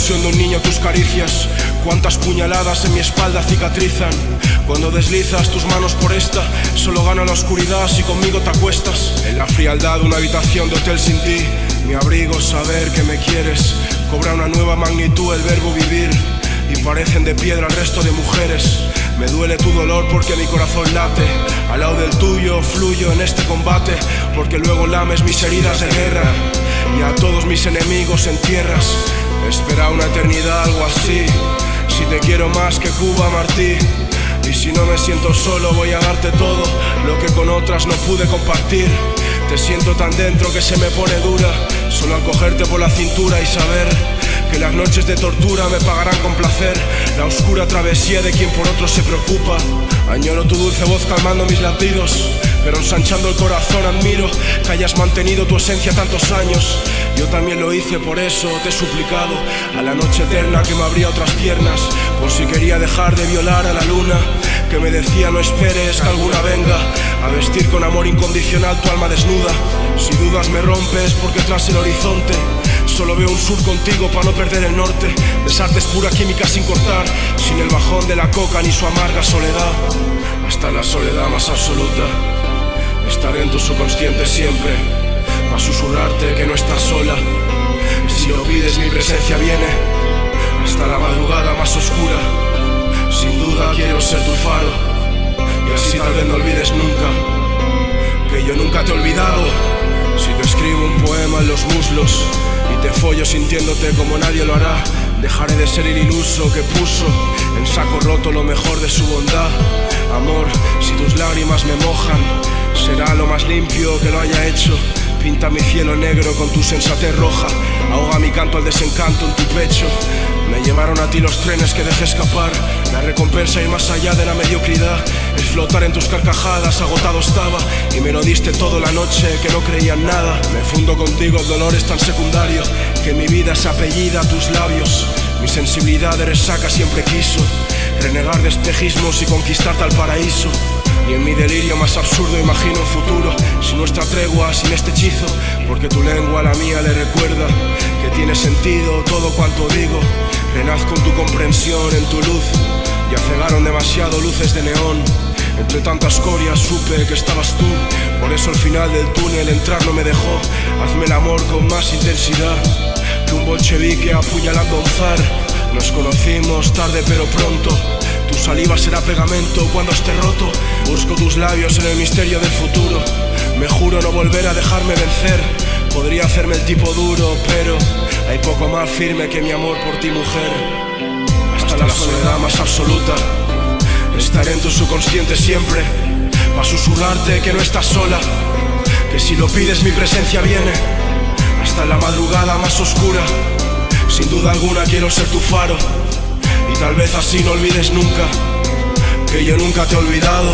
ilusión de un niño tus caricias. Cuántas puñaladas en mi espalda cicatrizan. Cuando deslizas tus manos por esta, solo gana la oscuridad si conmigo te acuestas. En la frialdad de una habitación de hotel sin ti, mi abrigo saber que me quieres. Cobra una nueva magnitud el verbo vivir, y parecen de piedra el resto de mujeres. Me duele tu dolor porque mi corazón late. Al lado del tuyo fluyo en este combate, porque luego lames mis heridas de guerra y a todos mis enemigos entierras. Espera una eternidad, algo así. Si te quiero más que Cuba, Martí. Y si no me siento solo, voy a darte todo lo que con otras no pude compartir. Te siento tan dentro que se me pone dura, solo al cogerte por la cintura y saber que las noches de tortura me pagarán con placer. La oscura travesía de quien por otro se preocupa. Añoro tu dulce voz calmando mis latidos, pero ensanchando el corazón admiro que hayas mantenido tu esencia tantos años. Yo también lo hice, por eso te he suplicado a la noche eterna que me abría otras piernas, por si quería dejar de violar a la luna, que me decía no esperes que alguna venga a vestir con amor incondicional tu alma desnuda. Si dudas me rompes porque tras el horizonte solo veo un sur contigo para no perder el norte. Besarte es pura química sin cortar, sin el bajón de la coca ni su amarga soledad. Hasta la soledad más absoluta estaré en tu subconsciente siempre, pa' susurrarte que no estás sola. Si lo pides mi presencia viene, hasta la madrugada más oscura. Sin duda quiero ser tu faro, y así tal vez no olvides nunca que yo nunca te he olvidado. Si te escribo un poema en los muslos y te follo sintiéndote como nadie lo hará, dejaré de ser el iluso que puso en saco roto lo mejor de su bondad. Amor, si tus lágrimas me mojan, será lo más limpio que lo haya hecho. Pinta mi cielo negro con tu sensatez roja, ahoga mi canto al desencanto en tu pecho. Me llevaron a ti los trenes que dejé escapar. La recompensa ir más allá de la mediocridad es flotar en tus carcajadas, agotado estaba y me lo diste toda la noche que no creía en nada. Me fundo contigo, el dolor es tan secundario que mi vida se apellida a tus labios. Mi sensibilidad de resaca siempre quiso renegar de espejismos y conquistarte al paraíso. Y en mi delirio más absurdo imagino un futuro sin nuestra tregua, sin este hechizo, porque tu lengua a la mía le recuerda que tiene sentido todo cuanto digo. Renazco en tu comprensión, en tu luz. Ya cegaron demasiado luces de neón. Entre tantas escoria supe que estabas tú. Por eso al final del túnel entrar no me dejó. Hazme el amor con más intensidad que un bolchevique apuñalando a un zar. Nos conocimos tarde pero pronto. Tu saliva será pegamento cuando esté roto. Busco tus labios en el misterio del futuro. Me juro no volver a dejarme vencer. Podría hacerme el tipo duro, pero hay poco más firme que mi amor por ti, mujer. Hasta la soledad más absoluta estaré en tu subconsciente siempre, pa' susurrarte que no estás sola, que si lo pides mi presencia viene, hasta la madrugada más oscura. Sin duda alguna quiero ser tu faro, y tal vez así no olvides nunca que yo nunca te he olvidado.